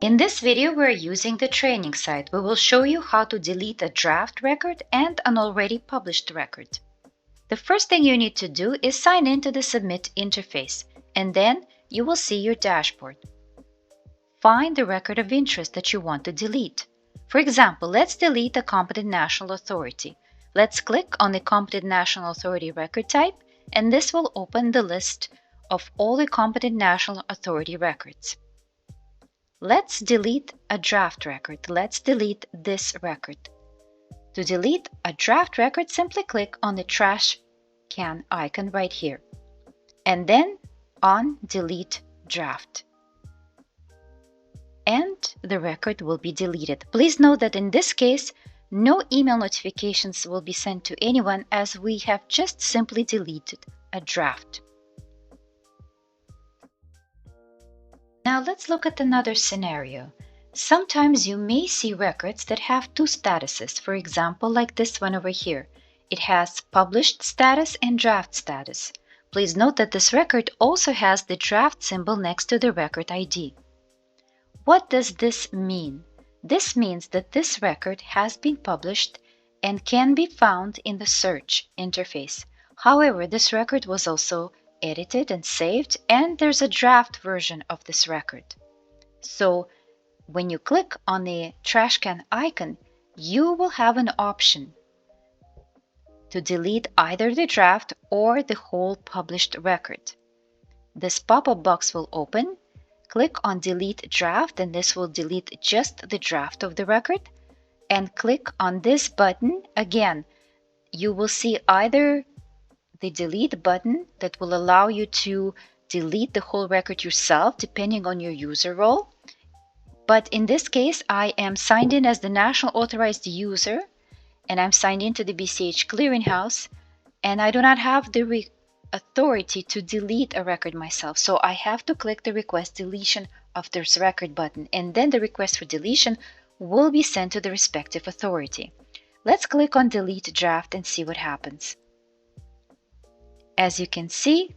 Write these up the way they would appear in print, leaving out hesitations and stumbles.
In this video, we're using the training site. We will show you how to delete a draft record and an already published record. The first thing you need to do is sign in to the Submit interface, and then you will see your dashboard. Find the record of interest that you want to delete. For example, let's delete a competent national authority. Let's click on the competent national authority record type, and this will open the list of all the competent national authority records. Let's delete a draft record. Let's delete this record. To delete a draft record, simply click on the trash can icon right here, and then on Delete Draft. And the record will be deleted. Please note that in this case, no email notifications will be sent to anyone, as we have just simply deleted a draft. Now let's look at another scenario. Sometimes you may see records that have two statuses, for example, like this one over here. It has published status and draft status. Please note that this record also has the draft symbol next to the record ID. What does this mean? This means that this record has been published and can be found in the search interface. However, this record was also edited and saved, and there's a draft version of this record. So when you click on the trash can icon, you will have an option to delete either the draft or the whole published record. This pop-up box will open. Click on Delete Draft, and this will delete just the draft of the record. And click on this button. Again, you will see either the delete button that will allow you to delete the whole record yourself depending on your user role. But in this case, I am signed in as the national authorized user, and I'm signed into the BCH Clearinghouse, and I do not have the authority to delete a record myself. So I have to click the Request Deletion of this record button, and then the request for deletion will be sent to the respective authority. Let's click on Delete Draft and see what happens. As you can see,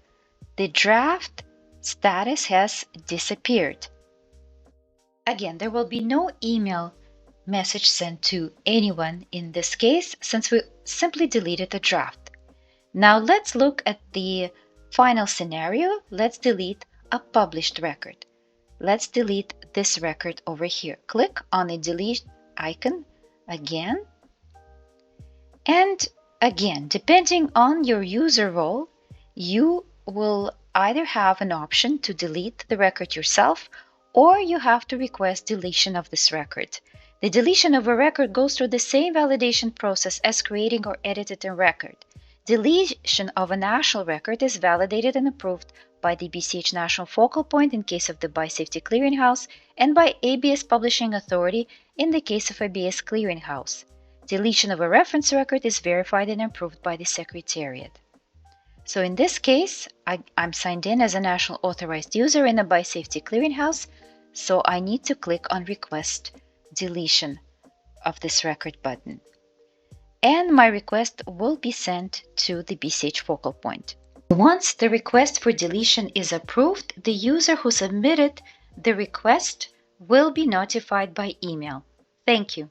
the draft status has disappeared. Again, there will be no email message sent to anyone in this case, since we simply deleted the draft. Now let's look at the final scenario. Let's delete a published record. Let's delete this record over here. Click on the delete icon again. And again, depending on your user role, you will either have an option to delete the record yourself, or you have to request deletion of this record. The deletion of a record goes through the same validation process as creating or editing a record. Deletion of a national record is validated and approved by the BCH National Focal Point in case of the BioSafety Clearinghouse, and by ABS Publishing Authority in the case of ABS Clearinghouse. Deletion of a reference record is verified and approved by the Secretariat. So in this case, I'm signed in as a national authorized user in a BioSafety Clearinghouse, so I need to click on Request Deletion of this record button. And my request will be sent to the BCH Focal Point. Once the request for deletion is approved, the user who submitted the request will be notified by email. Thank you.